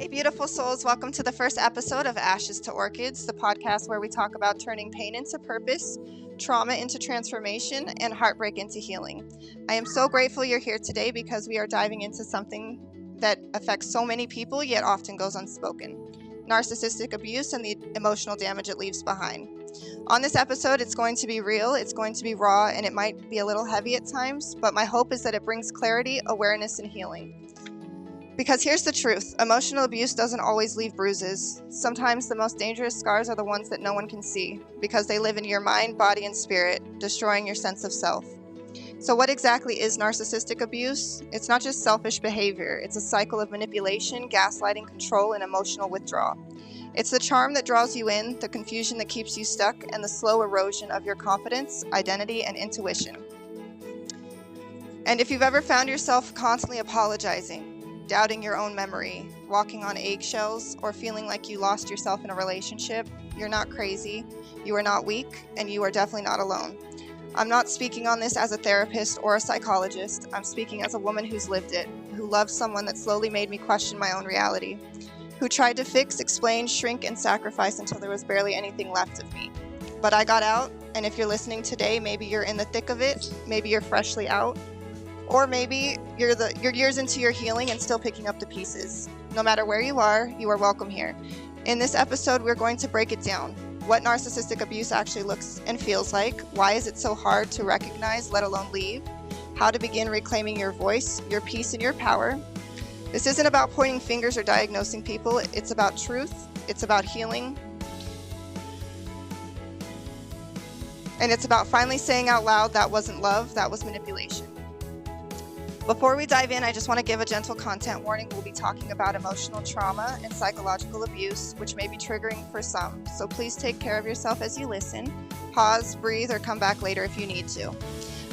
Hey, beautiful souls. Welcome to the first episode of Ashes to Orchids, the podcast where we talk about turning pain into purpose, trauma into transformation, and heartbreak into healing. I am so grateful you're here today because we are diving into something that affects so many people yet often goes unspoken: narcissistic abuse and the emotional damage it leaves behind. On this episode, it's going to be real, it's going to be raw, and it might be a little heavy at times, but my hope is that it brings clarity, awareness, and healing. Because here's the truth: emotional abuse doesn't always leave bruises. Sometimes the most dangerous scars are the ones that no one can see, because they live in your mind, body, and spirit, destroying your sense of self. So what exactly is narcissistic abuse? It's not just selfish behavior. It's a cycle of manipulation, gaslighting, control, and emotional withdrawal. It's the charm that draws you in, the confusion that keeps you stuck, and the slow erosion of your confidence, identity, and intuition. And if you've ever found yourself constantly apologizing, doubting your own memory, walking on eggshells, or feeling like you lost yourself in a relationship, you're not crazy, you are not weak, and you are definitely not alone. I'm not speaking on this as a therapist or a psychologist. I'm speaking as a woman who's lived it, who loved someone that slowly made me question my own reality, who tried to fix, explain, shrink, and sacrifice until there was barely anything left of me. But I got out, and if you're listening today, maybe you're in the thick of it, maybe you're freshly out, or maybe you're years into your healing and still picking up the pieces. No matter where you are welcome here. In this episode, we're going to break it down. What narcissistic abuse actually looks and feels like. Why is it so hard to recognize, let alone leave? How to begin reclaiming your voice, your peace, and your power. This isn't about pointing fingers or diagnosing people. It's about truth. It's about healing. And it's about finally saying out loud, that wasn't love, that was manipulation. Before we dive in, I just want to give a gentle content warning. We'll be talking about emotional trauma and psychological abuse, which may be triggering for some. So please take care of yourself as you listen. Pause, breathe, or come back later if you need to.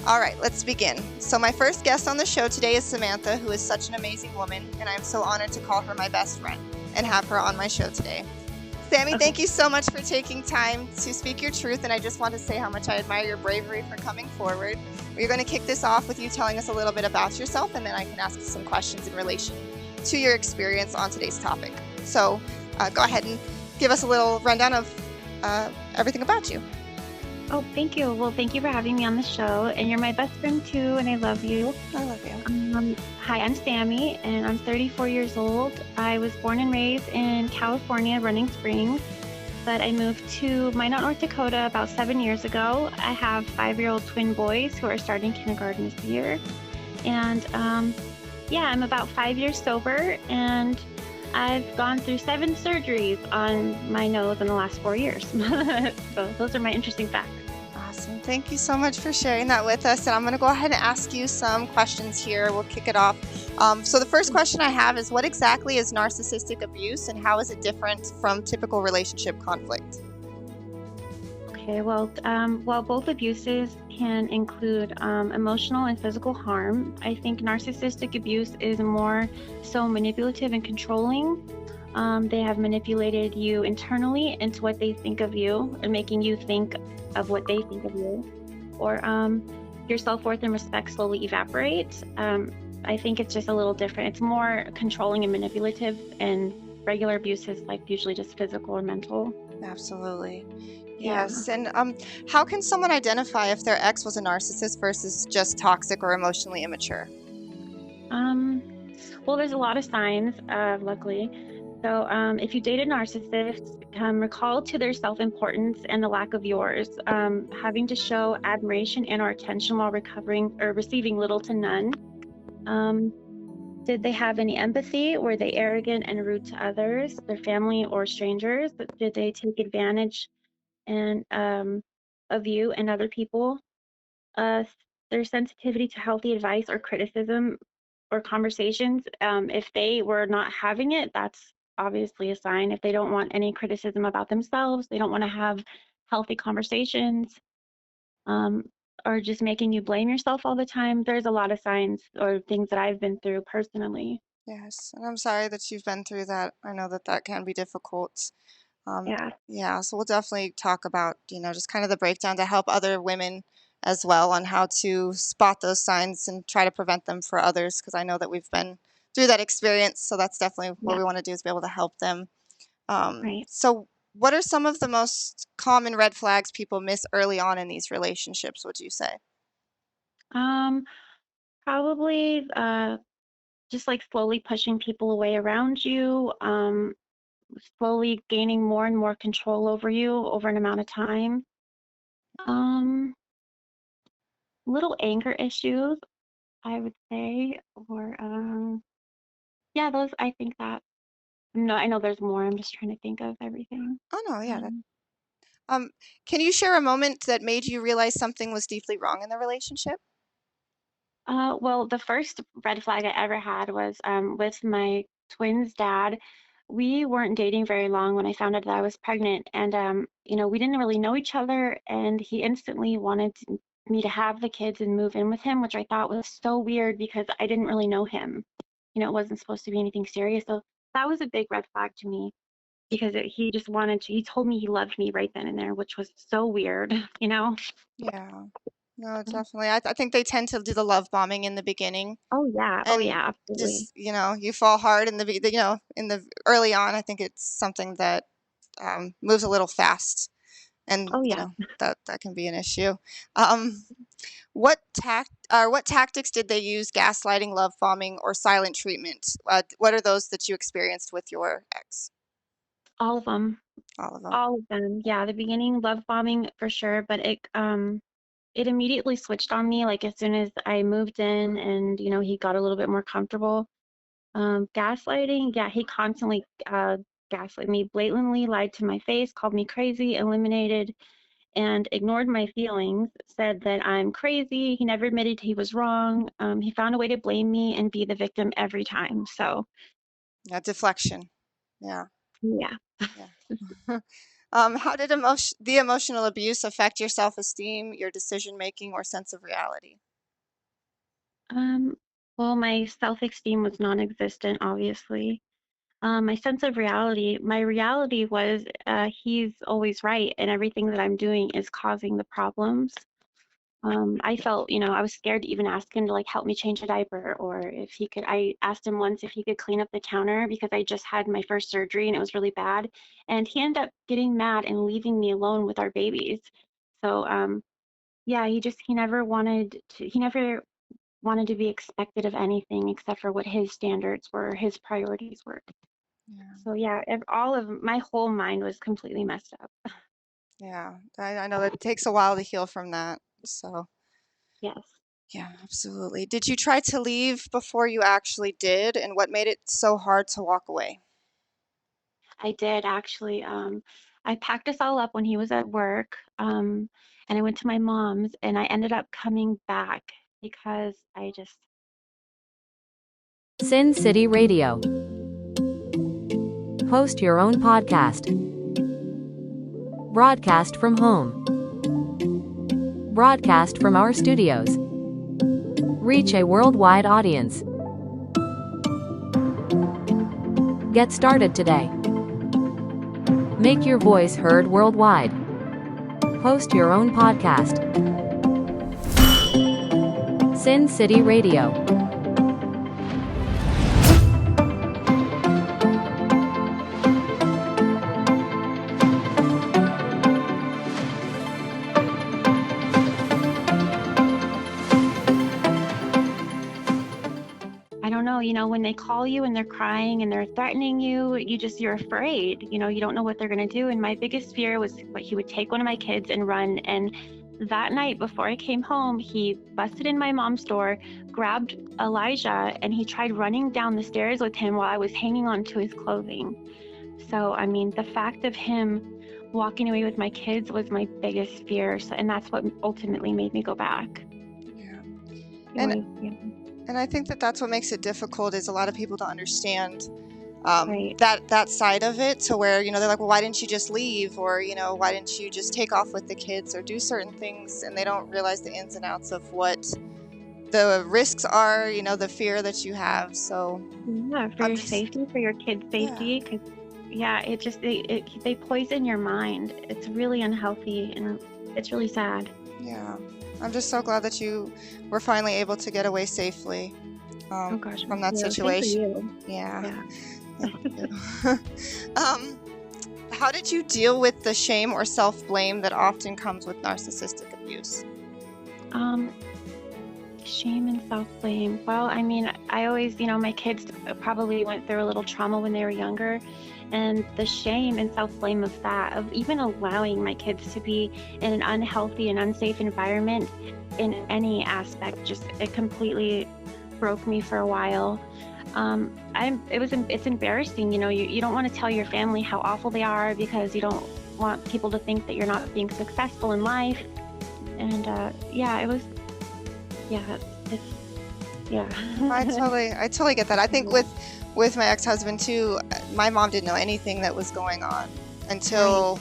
All right, let's begin. So my first guest on the show today is Samantha, who is such an amazing woman, and I'm so honored to call her my best friend and have her on my show today. Samy, thank you so much for taking time to speak your truth, and I just want to say how much I admire your bravery for coming forward. We're going to kick this off with you telling us a little bit about yourself, and then I can ask you some questions in relation to your experience on today's topic. So go ahead and give us a little rundown of everything about you. Oh, thank you. Well, thank you for having me on the show, and you're my best friend too, and I love you. I love you. Hi, I'm Samy, and I'm 34 years old. I was born and raised in California, Running Springs, but I moved to Minot, North Dakota about 7 years ago. I have 5-year-old twin boys who are starting kindergarten this year, and I'm about 5 years sober, and I've gone through 7 surgeries on my nose in the last 4 years. So those are my interesting facts. Awesome. Thank you so much for sharing that with us. And I'm going to go ahead and ask you some questions here. We'll kick it off. So the first question I have is, what exactly is narcissistic abuse, and how is it different from typical relationship conflict? Okay, well, while both abuses can include emotional and physical harm, I think narcissistic abuse is more so manipulative and controlling. They have manipulated you internally into what they think of you, and making you think of what they think of you, or your self-worth and respect slowly evaporate. I think it's just a little different. It's more controlling and manipulative, and regular abuse is like usually just physical or mental. Absolutely. Yeah. Yes. And how can someone identify if their ex was a narcissist versus just toxic or emotionally immature? Well, there's a lot of signs, luckily. So if you date a narcissist, recall to their self-importance and the lack of yours, having to show admiration and or attention while recovering or receiving little to none. Did they have any empathy? Were they arrogant and rude to others, their family or strangers? Did they take advantage and of you and other people? Their sensitivity to healthy advice or criticism or conversations. If they were not having it, that's obviously a sign. If they don't want any criticism about themselves, they don't want to have healthy conversations, or just making you blame yourself all the time. There's a lot of signs or things that I've been through personally. Yes. And I'm sorry that you've been through that. I know that that can be difficult. Yeah. Yeah, so we'll definitely talk about, just kind of the breakdown to help other women as well on how to spot those signs and try to prevent them for others, because I know that we've been through that experience. So that's definitely what Yeah, we want to do, is be able to help them. right. So what are some of the most common red flags people miss early on in these relationships, would you say? Um, Probably just like slowly pushing people away around you, slowly gaining more and more control over you over an amount of time. Um, Little anger issues, I would say, or yeah, those I think that no, I know there's more. I'm just trying to think of everything. Oh, no, yeah. Um, Um, can you share a moment that made you realize something was deeply wrong in the relationship? well, the first red flag I ever had was with my twins' dad. We weren't dating very long when I found out that I was pregnant, and we didn't really know each other, and he instantly wanted me to have the kids and move in with him, which I thought was so weird because I didn't really know him. It wasn't supposed to be anything serious, so that was a big red flag to me because he just wanted to. He told me he loved me right then and there, which was so weird, you know. Yeah, no, definitely. I think they tend to do the love bombing in the beginning, Oh and yeah, absolutely. just, you fall hard in in the early on. I think it's something that moves a little fast, and Oh yeah. that can be an issue. Um, what tactics did they use? Gaslighting, love bombing, or silent treatment? What are those that you experienced with your ex? All of them. All of them. All of them. Yeah, the beginning love bombing for sure, but it immediately switched on me like as soon as I moved in and he got a little bit more comfortable. Gaslighting, yeah, he constantly gaslit me, blatantly lied to my face, called me crazy, eliminated and ignored my feelings, said that I'm crazy. He never admitted he was wrong. He found a way to blame me and be the victim every time. So, Yeah, deflection. Yeah, yeah. yeah. How did the emotional abuse affect your self-esteem, your decision making, or sense of reality? Um, well, my self-esteem was non-existent, obviously. My reality was he's always right, and everything that I'm doing is causing the problems. I felt, I was scared to even ask him to like help me change a diaper or if he could. I asked him once if he could clean up the counter because I just had my first surgery and it was really bad. And he ended up getting mad and leaving me alone with our babies. So, yeah, he never wanted to be expected of anything except for what his standards were, his priorities were. Yeah, So yeah, all of my whole mind was completely messed up. yeah. I know that it takes a while to heal from that. So, Yes, yeah, absolutely. Did you try to leave before you actually did? And what made it so hard to walk away? I did actually. I packed us all up when he was at work, and I went to my mom's, and I ended up coming back because I just. Sin City Radio. Host your own podcast. Broadcast from home. Broadcast from our studios. Reach a worldwide audience. Get started today. Make your voice heard worldwide. Host your own podcast. Sin City Radio. I don't know, when they call you and they're crying and they're threatening you, you're afraid. You don't know what they're going to do. And my biggest fear was what he would take one of my kids and run. And that night before I came home, he busted in my mom's door, grabbed Elijah, and he tried running down the stairs with him while I was hanging on to his clothing. So, I mean, the fact of him walking away with my kids was my biggest fear. So, and that's what ultimately made me go back. Yeah. It And was, yeah, and I think that that's what makes it difficult, is a lot of people don't understand right. that side of it, to where they're like, well, why didn't you just leave, or why didn't you just take off with the kids or do certain things, and they don't realize the ins and outs of what the risks are, the fear that you have. So Yeah, for I'm your just safety, for your kids' yeah, safety, because yeah, they poison your mind. It's really unhealthy and it's really sad. yeah, I'm just so glad that you were finally able to get away safely. Oh gosh, me from that too. Same for situation. you. Yeah. Yeah. How did you deal with the shame or self-blame that often comes with narcissistic abuse? Shame and self-blame. Well, I mean, I always, my kids probably went through a little trauma when they were younger, and the shame and self-blame of that, of even allowing my kids to be in an unhealthy and unsafe environment in any aspect, just it completely broke me for a while. It's embarrassing, you don't want to tell your family how awful they are because you don't want people to think that you're not being successful in life. And yeah, it was, yeah, it's, yeah. I totally get that. I think with my ex-husband too, my mom didn't know anything that was going on until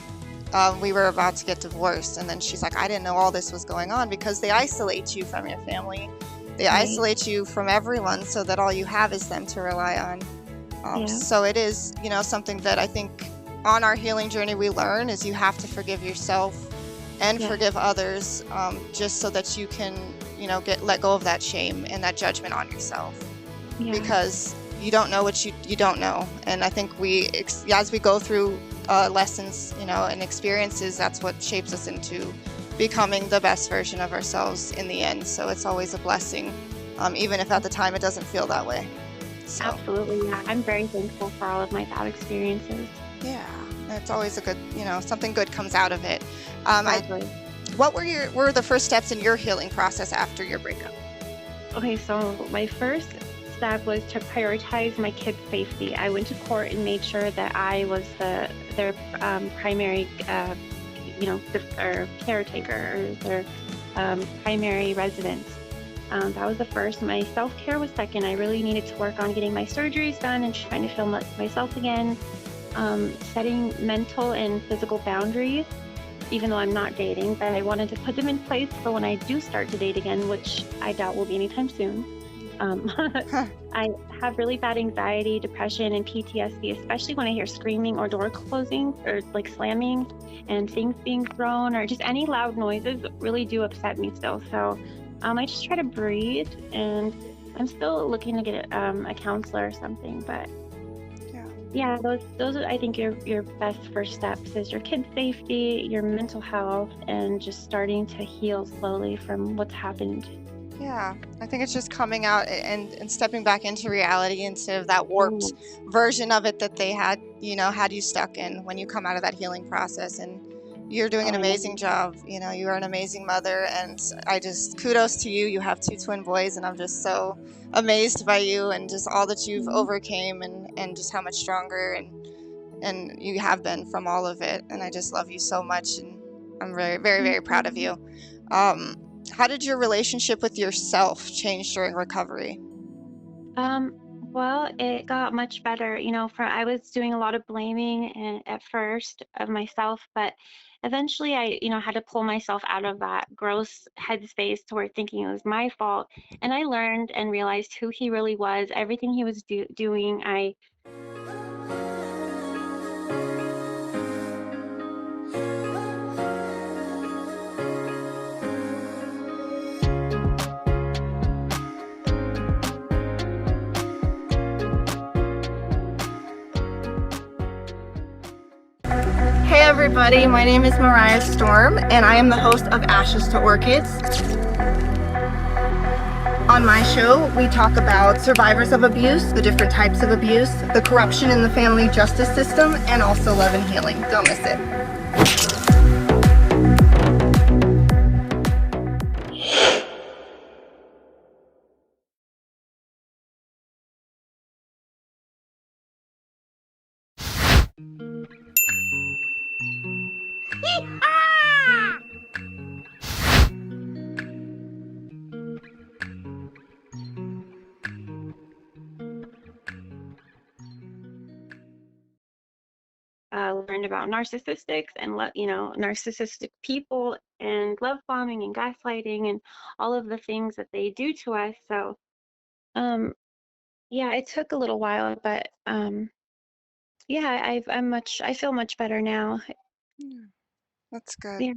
we were about to get divorced, and then she's like, I didn't know all this was going on, because they isolate you from your family. They isolate you from everyone so that all you have is them to rely on. So it is, something that I think on our healing journey we learn is you have to forgive yourself and forgive others, just so that you can, let go of that shame and that judgment on yourself, because you don't know what you don't know. And I think as we go through lessons, and experiences, that's what shapes us into becoming the best version of ourselves in the end. So it's always a blessing, even if at the time it doesn't feel that way. So. Absolutely, yeah. I'm very thankful for all of my bad experiences. Yeah, it's always a good, something good comes out of it. What were the first steps in your healing process after your breakup? Okay, so my first step was to prioritize my kids' safety. I went to court and made sure that I was their primary, caretaker, or their primary residence. That was the first. My self-care was second. I really needed to work on getting my surgeries done and trying to feel myself again. Setting mental and physical boundaries, even though I'm not dating, but I wanted to put them in place for when I do start to date again, which I doubt will be anytime soon. I have really bad anxiety, depression, and PTSD, especially when I hear screaming or door closing or like slamming and things being thrown, or just any loud noises really do upset me still. So I just try to breathe, and I'm still looking to get a counselor or something, but yeah, those are, I think, your best first steps is your kids' safety, your mental health, and just starting to heal slowly from what's happened. Yeah, I think it's just coming out and stepping back into reality instead of that warped version of it that they had you stuck in when you come out of that healing process. And you're doing an amazing job. You are an amazing mother, and I just kudos to you. You have 2 twin boys, and I'm just so amazed by you and just all that you've overcame, and just how much stronger and you have been from all of it. And I just love you so much, and I'm very, very, very proud of you. How did your relationship with yourself change during recovery? Well, it got much better. I was doing a lot of blaming at first of myself, but eventually I, had to pull myself out of that gross headspace to where thinking it was my fault. And I learned and realized who he really was, everything he was doing. Hey everybody, my name is Mariah Storm, and I am the host of Ashes2Orchids. On my show, we talk about survivors of abuse, the different types of abuse, the corruption in the family justice system, and also love and healing. Don't miss it. Learned about narcissistic people and love bombing and gaslighting and all of the things that they do to us. So, yeah, it took a little while, but yeah, I feel much better now. That's good. Yeah.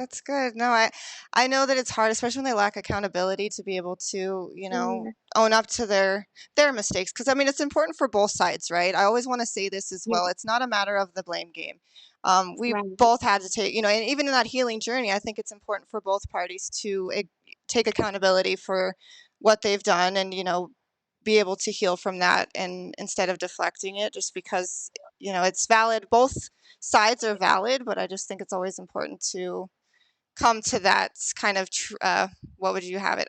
That's good. No, I know that it's hard, especially when they lack accountability, to be able to, Yeah. own up to their mistakes. Because I mean, it's important for both sides, right? I always want to say this as Yeah. well. It's not a matter of the blame game. We Right. both had to take, and even in that healing journey, I think it's important for both parties to take accountability for what they've done, and be able to heal from that, and instead of deflecting it, just because it's valid. Both sides are valid, but I just think it's always important to come to that kind of what would you have it,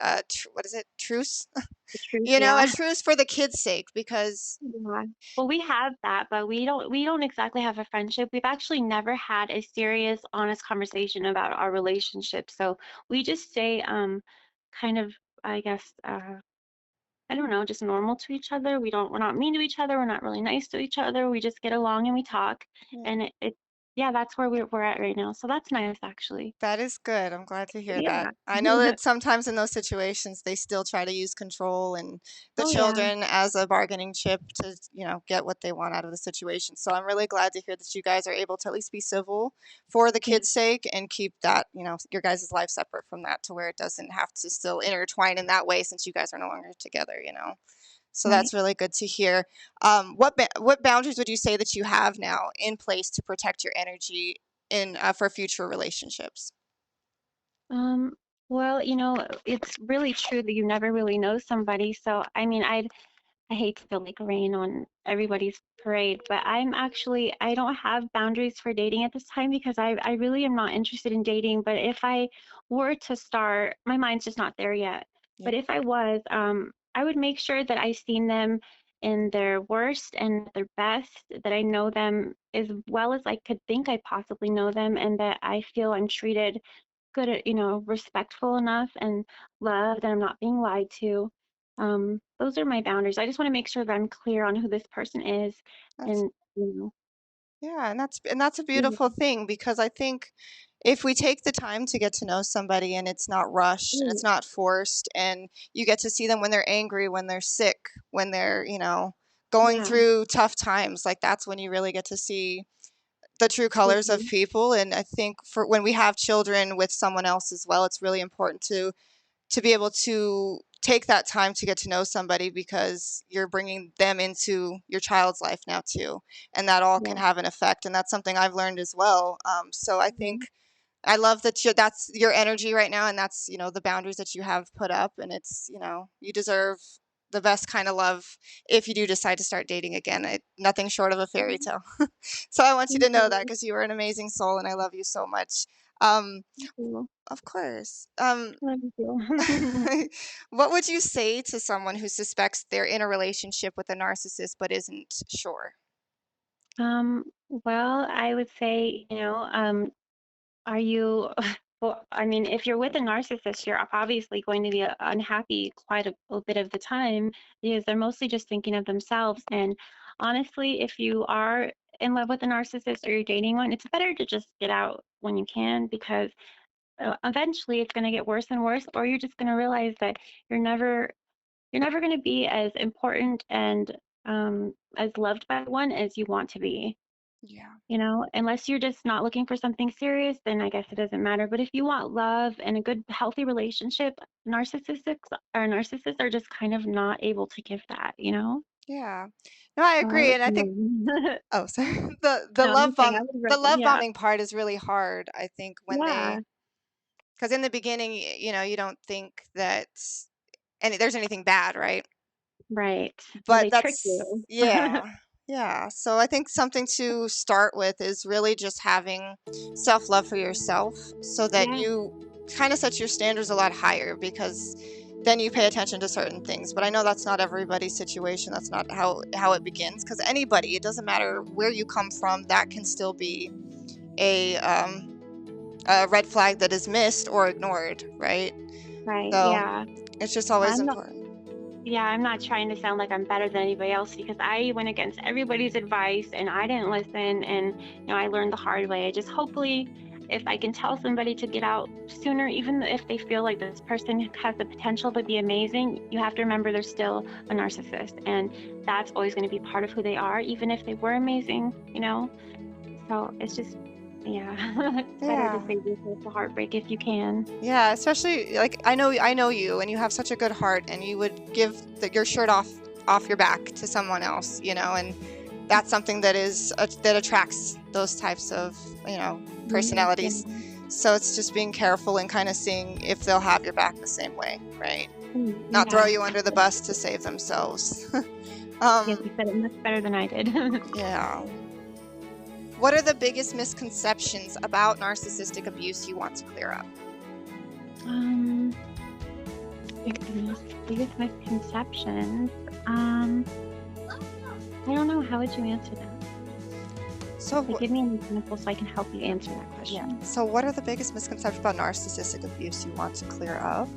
what is it, truce? The truth. A Yeah. truce for the kids' sake, because Yeah. Well, we have that, but we don't exactly have a friendship. We've actually never had a serious, honest conversation about our relationship. So we just stay kind of, I guess, I don't know, just normal to each other. We're not mean to each other. We're not really nice to each other. We just get along and we talk. yeah. And yeah, that's where we're at right now. So that's nice, actually. That is good. I'm glad to hear that. Yeah. I know that sometimes in those situations they still try to use control and the Oh, yeah. children as a bargaining chip to, get what they want out of the situation. So I'm really glad to hear that you guys are able to at least be civil for the Yeah. kids' sake and keep that, your guys' life separate from that, to where it doesn't have to still intertwine in that way, since you guys are no longer together. So Right. that's really good to hear. What boundaries would you say that you have now in place to protect your energy in for future relationships? Um, well, it's really true that you never really know somebody. So, I mean, I hate to feel like rain on everybody's parade, but I don't have boundaries for dating at this time because I really am not interested in dating. But if I were to start, my mind's just not there yet. Yeah. But if I was, I would make sure that I've seen them in their worst and their best, that I know them as well as I could think I possibly know them, and that I feel I'm treated good at, respectful enough and loved and I'm not being lied to. Those are my boundaries. I just want to make sure that I'm clear on who this person is That's and, you Yeah, and that's a know, beautiful thing, because I think if we take the time to get to know somebody, and it's not rushed and yeah, it's not forced, and you get to see them when they're angry, when they're sick, when they're, going yeah, through tough times, like that's when you really get to see the true colors of mhm, people. And I think for when we have children with someone else as well, it's really important to be able to take that time to get to know somebody, because you're bringing them into your child's life now too, and that all yeah, can have an effect. And that's something I've learned as well. So I mhm, think I love that that's your energy right now, and that's the boundaries that you have put up, and it's you deserve the best kind of love if you do decide to start dating again. Nothing short of a fairy mhm. tale. So I want you Thank to know that, you. because you are an amazing soul, and I love you so much. Um, Thank you. of course. Love you. What would you say to someone who suspects they're in a relationship with a narcissist but isn't sure? Well, I would say, are you, well, I mean, if you're with a narcissist, you're obviously going to be unhappy quite a bit of the time because they're mostly just thinking of themselves. And honestly, if you are in love with a narcissist or you're dating one, it's better to just get out when you can because eventually it's going to get worse and worse, or you're just going to realize that you're never you're never going to be as important and as loved by one as you want to be. Yeah. Unless you're just not looking for something serious, then I guess it doesn't matter. But if you want love and a good, healthy relationship, narcissists are just kind of not able to give that. Yeah. No, I So I agree, would, and I think oh, sorry. The no, I'm love just saying bomb I would, the love yeah, bombing part is really hard, I think, when yeah, because in the beginning, you don't think that there's anything bad, right? right. Well, But they trick that's you. yeah. Yeah. So I think something to start with is really just having self-love for yourself, so that Yeah, you kind of set your standards a lot higher, because then you pay attention to certain things. But I know that's not everybody's situation. That's not how it begins, because anybody, it doesn't matter where you come from, that can still be a a red flag that is missed or ignored, right? right. So Yeah. it's just always I'm not. important. Yeah, I'm not trying to sound like I'm better than anybody else because I went against everybody's advice and I didn't listen and I learned the hard way. I just hopefully if I can tell somebody to get out sooner, even if they feel like this person has the potential to be amazing, you have to remember they're still a narcissist and that's always going to be part of who they are, even if they were amazing. So it's just Yeah. It's better to Yeah. save yourself the heartbreak if you can. Yeah, especially like I know you, and you have such a good heart, and you would give your shirt off your back to someone else, and that's something that that attracts those types of personalities. Yeah. So it's just being careful and kind of seeing if they'll have your back the same way, right? Not throw Yeah. you under the bus to save themselves. Yes, you said it much better than I did. Yeah. What are the biggest misconceptions about narcissistic abuse you want to clear up? Biggest misconceptions. I don't know. How would you answer that? So give me an example so I can help you answer that question. Yeah. So what are the biggest misconceptions about narcissistic abuse you want to clear up?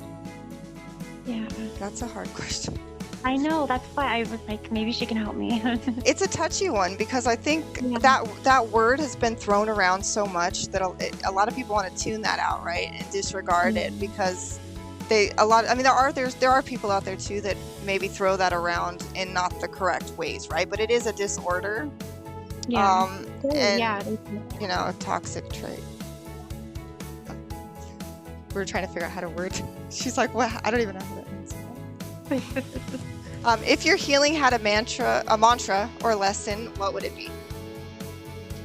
Yeah. That's a hard question. I know. That's why I was like, maybe she can help me. It's a touchy one because I think that word has been thrown around so much that a lot of people want to tune that out, right, and disregard it because there are people out there too that maybe throw that around in not the correct ways, right? But it is a disorder. Yeah. A toxic trait. We're trying to figure out how to word. She's like, "What? I don't even know how that means." If your healing had a mantra or lesson, what would it be?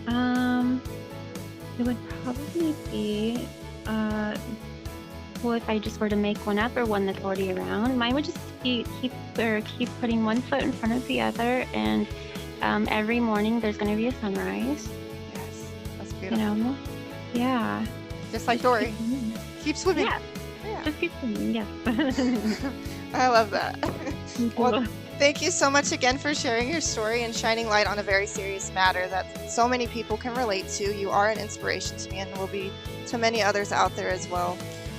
It would probably be, well, if I just were to make one up or one that's already around, mine would just be keep putting one foot in front of the other, and every morning there's going to be a sunrise. Yes, that's beautiful. Yeah. Just like Dory. Keep swimming. Yeah. Just keep swimming, yes. I love that. Well, thank you so much again for sharing your story and shining light on a very serious matter that so many people can relate to. You are an inspiration to me and will be to many others out there as well.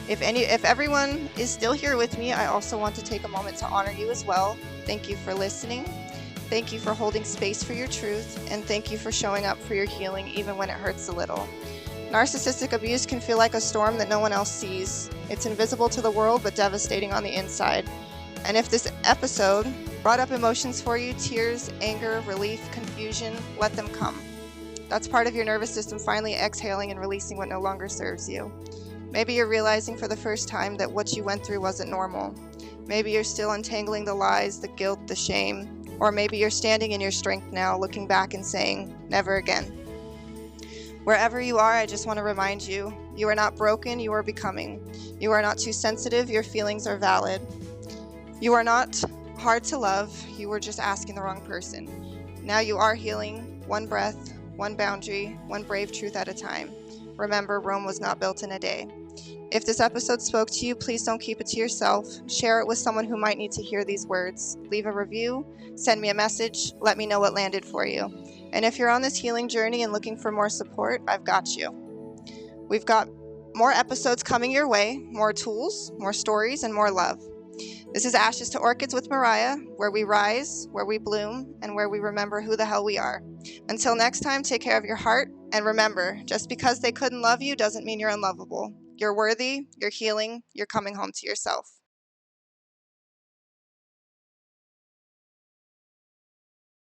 If everyone is still here with me, I also want to take a moment to honor you as well. Thank you for listening. Thank you for holding space for your truth, and thank you for showing up for your healing even when it hurts a little. Narcissistic abuse can feel like a storm that no one else sees. It's invisible to the world but devastating on the inside. And if this episode brought up emotions for you, tears, anger, relief, confusion, let them come. That's part of your nervous system finally exhaling and releasing what no longer serves you. Maybe you're realizing for the first time that what you went through wasn't normal. Maybe you're still untangling the lies, the guilt, the shame. Or maybe you're standing in your strength now, looking back and saying, never again. Wherever you are, I just want to remind you, you are not broken, you are becoming. You are not too sensitive, your feelings are valid. You are not hard to love, you were just asking the wrong person. Now you are healing, one breath, one boundary, one brave truth at a time. Remember, Rome was not built in a day. If this episode spoke to you, please don't keep it to yourself. Share it with someone who might need to hear these words. Leave a review, send me a message, let me know what landed for you. And if you're on this healing journey and looking for more support, I've got you. We've got more episodes coming your way, more tools, more stories, and more love. This is Ashes to Orchids with Mariah, where we rise, where we bloom, and where we remember who the hell we are. Until next time, take care of your heart, and remember, just because they couldn't love you doesn't mean you're unlovable. You're worthy, you're healing, you're coming home to yourself.